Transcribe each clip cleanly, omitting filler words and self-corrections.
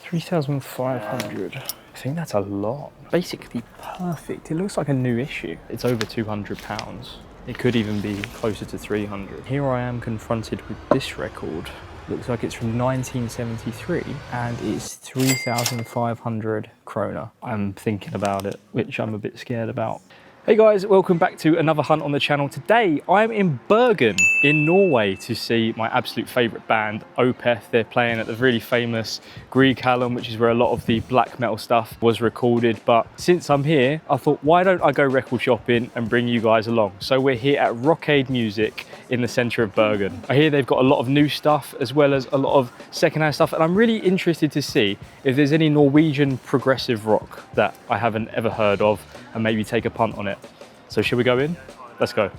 3,500. I think that's a lot. Basically perfect. It looks like a new issue. It's over £200. It could even be closer to 300. Here I am confronted with this record. Looks like it's from 1973 and it's 3,500 kroner. I'm thinking about it, which I'm a bit scared about. Hey guys, welcome back to another hunt on the channel. Today I'm in Bergen in Norway to see my absolute favourite band, Opeth. They're playing at the really famous Grieghallen, which is where a lot of the black metal stuff was recorded. But since I'm here, I thought, why don't I go record shopping and bring you guys along? So we're here at Rockade Music in the centre of Bergen. I hear they've got a lot of new stuff as well as a lot of secondhand stuff, and I'm really interested to see if there's any Norwegian progressive rock that I haven't ever heard of and maybe take a punt on it. So shall we go in? Let's go.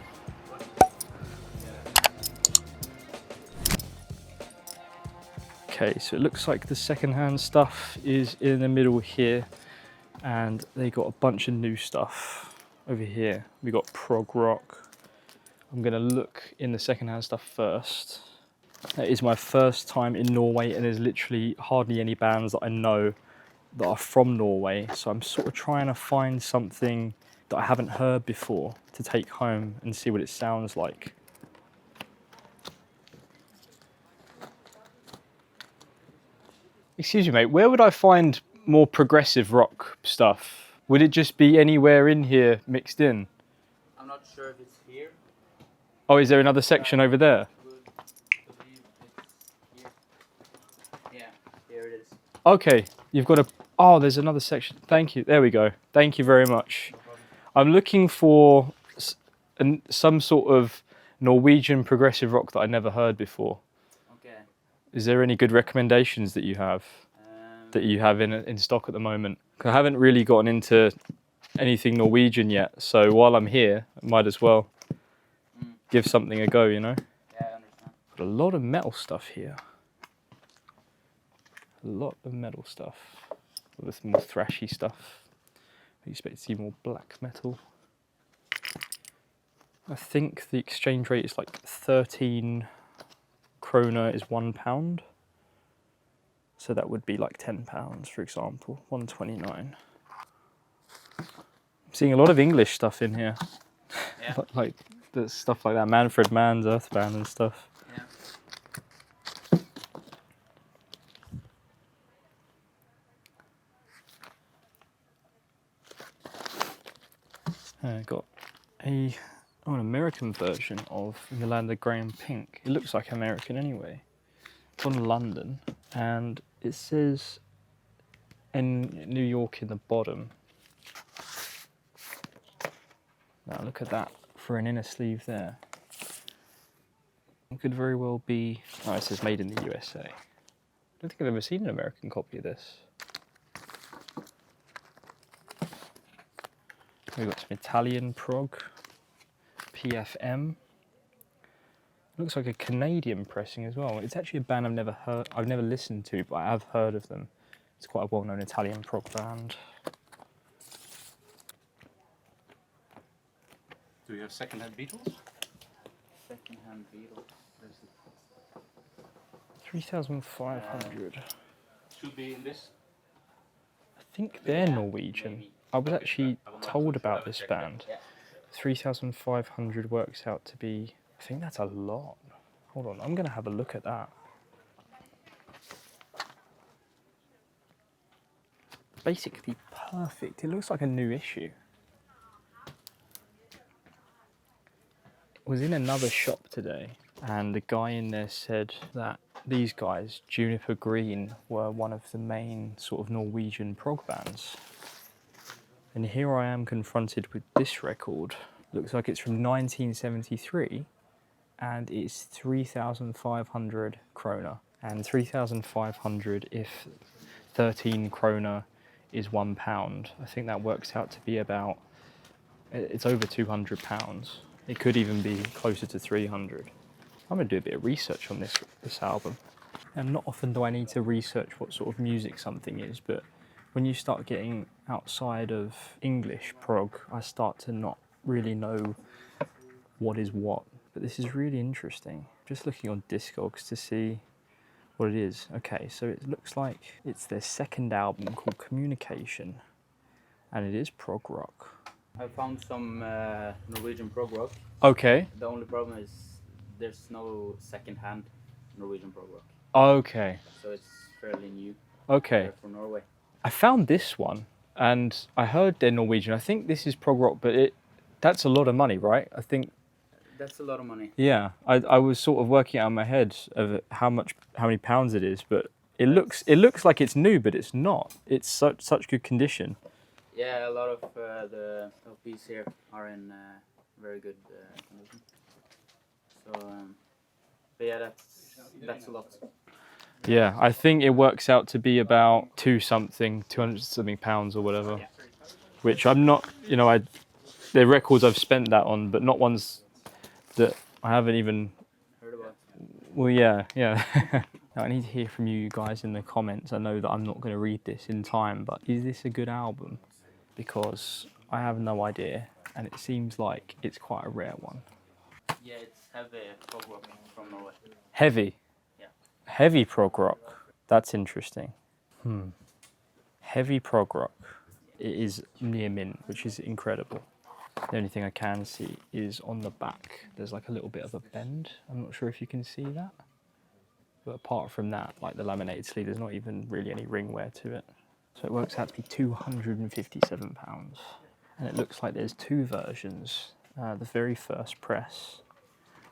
Okay, so it looks like the secondhand stuff is in the middle here, and they got a bunch of new stuff over here. We got prog rock. I'm gonna look in the secondhand stuff first. That is my first time in Norway, and there's literally hardly any bands that I know that are from Norway. So I'm sort of trying to find something that I haven't heard before to take home and see what it sounds like. Excuse me, mate, where would I find more progressive rock stuff? Would it just be anywhere in here mixed in? I'm not sure if it's here. Oh, is there another section over there? I believe it's here. Yeah, here it is. Okay, you've got a... Oh, there's another section. Thank you. There we go. Thank you very much. No problem. I'm looking for some sort of Norwegian progressive rock that I never heard before. Okay. Is there any good recommendations that you have in stock at the moment? 'Cause I haven't really gotten into anything Norwegian yet, so while I'm here, I might as well give something a go, you know? Yeah, I understand. Got a lot of metal stuff here. A lot of metal stuff. With more thrashy stuff. I expect to see more black metal. I think the exchange rate is like 13 kroner is £1. So that would be like £10, for example, 129. I'm seeing a lot of English stuff in here. Yeah. Like the stuff like that, Manfred Mann's Earthbound and stuff. Yeah. I got an American version of Yolanda Graham Pink. It looks like American anyway. It's on London, and it says in New York in the bottom. Now look at that for an inner sleeve there. It could very well be... Oh, it says made in the USA. I don't think I've ever seen an American copy of this. We've got some Italian prog, PFM. Looks like a Canadian pressing as well. It's actually a band I've never listened to, but I have heard of them. It's quite a well-known Italian prog band. Do you have second-hand Beatles? Second-hand Beatles. 3,500. Should be in this. I think they're Norwegian. maybe. I was actually told about this band. Yeah. 3,500 works out to be... I think that's a lot. Hold on, I'm going to have a look at that. Basically perfect. It looks like a new issue. It was in another shop today, and the guy in there said that these guys, Juniper Green, were one of the main sort of Norwegian prog bands. And here I am confronted with this record. Looks like it's from 1973, and it's 3,500 kroner. And 3,500, if 13 kroner is £1, I think that works out to be about, it's over £200. It could even be closer to 300. I'm gonna do a bit of research on this album. And not often do I need to research what sort of music something is, but when you start getting outside of English prog, I start to not really know what is what. But this is really interesting. Just looking on Discogs to see what it is. Okay, so it looks like it's their second album called Communication, and it is prog rock. I found some Norwegian Prog rock. Okay. The only problem is there's no second-hand Norwegian Prog rock, Okay. so it's fairly new Okay. for Norway. I found this one, and I heard they're Norwegian. I think this is prog rock, but that's a lot of money, right? I think. That's a lot of money. Yeah, I was sort of working out in my head of how many pounds it is, but it looks like it's new, but it's not. It's such good condition. Yeah, a lot of the LPs here are in very good condition. So, but yeah, that's a lot. Yeah, I think it works out to be about 200 something pounds or whatever, which I'm not, they're records I've spent that on, but not ones that I haven't even Heard about. Well, yeah. Now, I need to hear from you guys in the comments. I know that I'm not going to read this in time, but is this a good album? Because I have no idea, and it seems like it's quite a rare one. Yeah, it's heavy prog rock from Norway. Heavy? Yeah. Heavy prog rock. That's interesting. Heavy prog rock. It is near mint, which is incredible. The only thing I can see is on the back, there's like a little bit of a bend. I'm not sure if you can see that. But apart from that, like the laminated sleeve, there's not even really any ring wear to it. So it works out to be £257. And it looks like there's two versions. The very first press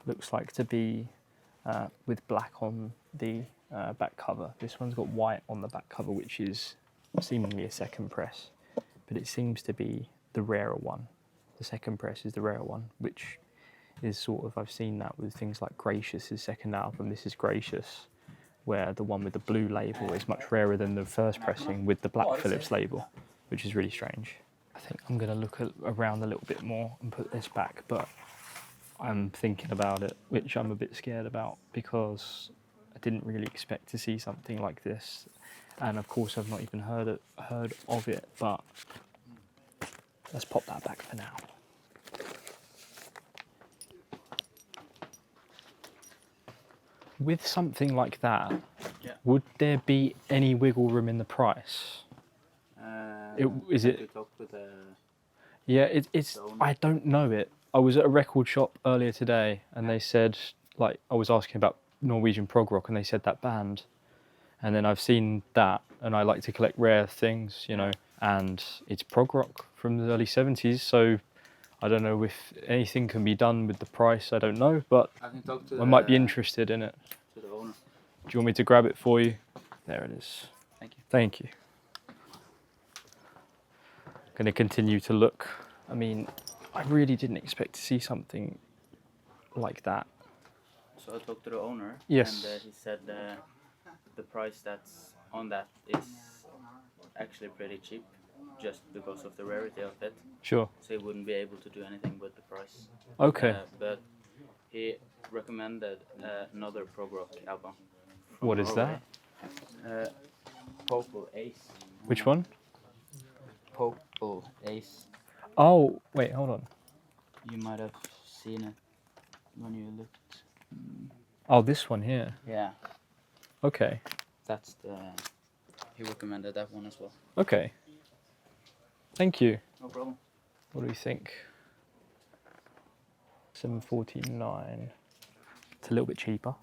looks like to be with black on the back cover. This one's got white on the back cover, which is seemingly a second press. But it seems to be the rarer one. The second press is the rare one, which is sort of, I've seen that with things like Gracious's second album. This is Gracious, where the one with the blue label is much rarer than the first pressing with the black Philips label, which is really strange. I think I'm going to look around a little bit more and put this back, but I'm thinking about it, which I'm a bit scared about because I didn't really expect to see something like this. And of course, I've not even heard of it, but let's pop that back for now. With something like that, would there be any wiggle room in the price? Is it? Talk with Yeah, it's. I don't know it. I was at a record shop earlier today, and they said, like, I was asking about Norwegian prog rock, and they said that band, and then I've seen that, and I like to collect rare things, and it's prog rock from the early 70s, so I don't know if anything can be done with the price, I don't know, but I can talk to I might be interested in it. To the owner. Do you want me to grab it for you? There it is. Thank you. Thank you. Going to continue to look. I mean, I really didn't expect to see something like that. So I talked to the owner. Yes. And he said the price that's on that is actually pretty cheap, just because of the rarity of it. Sure. So he wouldn't be able to do anything with the price. Okay. But he recommended another prog rock album. What is Norway. that? Popal Ace. Which one? Popal Ace. Oh, wait, hold on. You might have seen it when you looked. Oh, this one here. Yeah, Okay. that's the. He recommended that one as well. Okay. Thank you. No problem. What do we think? $7.49. It's a little bit cheaper.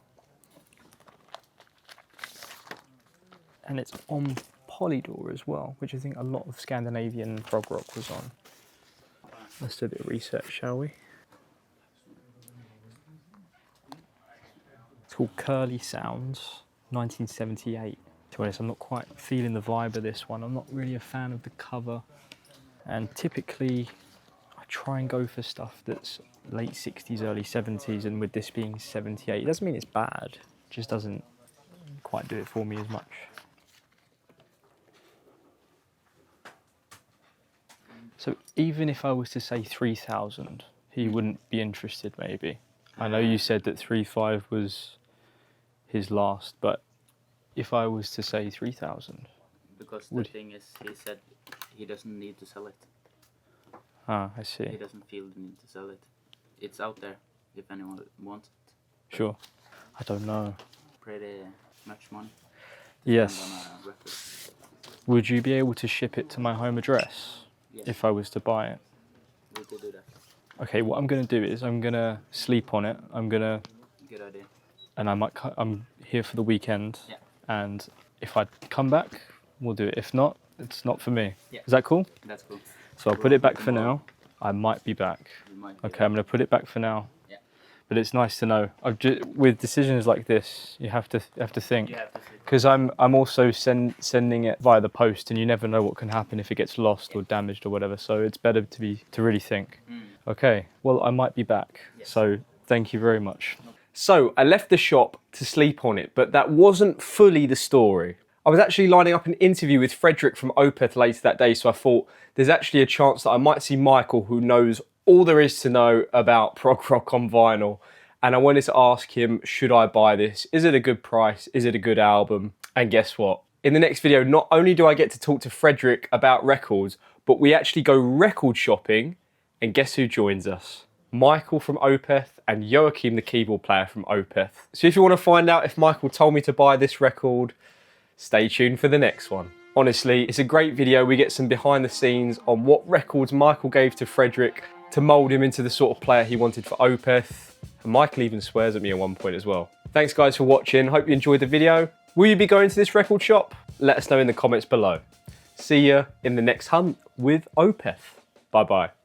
And it's on Polydor as well, which I think a lot of Scandinavian prog rock was on. Let's do a bit of research, shall we? It's called Curly Sounds, 1978. To be honest, I'm not quite feeling the vibe of this one. I'm not really a fan of the cover. And typically, I try and go for stuff that's late 60s, early 70s, and with this being 78, it doesn't mean it's bad. It just doesn't quite do it for me as much. So even if I was to say 3,000, he wouldn't be interested maybe. I know you said that 3.5 was his last, but if I was to say 3,000. Because the thing is, he said he doesn't need to sell it. Ah, I see. He doesn't feel the need to sell it. It's out there if anyone wants it. Sure. I don't know. Pretty much money. Yes. And on a record. Would you be able to ship it to my home address Yes. if I was to buy it? We could do that. Okay, what I'm gonna do is I'm gonna sleep on it. Good idea. And I'm here for the weekend. Yeah. And if I come back, we'll do it. If not, it's not for me. Yeah. Is that cool? That's cool. So I'll put it back for now. I might be back. You might be Okay, I'm gonna put it back for now. Yeah. But it's nice to know. With decisions like this, you have to think. You have to see. Because I'm also sending it via the post, and you never know what can happen if it gets lost or damaged or whatever. So it's better to really think. Okay, well I might be back. Yes. So thank you very much. So I left the shop to sleep on it, but that wasn't fully the story. I was actually lining up an interview with Frederick from Opeth later that day, so I thought there's actually a chance that I might see Mikael, who knows all there is to know about prog rock on vinyl. And I wanted to ask him, should I buy this? Is it a good price? Is it a good album? And guess what? In the next video, not only do I get to talk to Frederick about records, but we actually go record shopping, and guess who joins us? Mikael from Opeth and Joachim, the keyboard player from Opeth. So if you want to find out if Mikael told me to buy this record, stay tuned for the next one. Honestly, it's a great video. We get some behind the scenes on what records Mikael gave to Frederick to mould him into the sort of player he wanted for Opeth. And Mikael even swears at me at one point as well. Thanks guys for watching. Hope you enjoyed the video. Will you be going to this record shop? Let us know in the comments below. See ya in the next hunt with Opeth. Bye bye.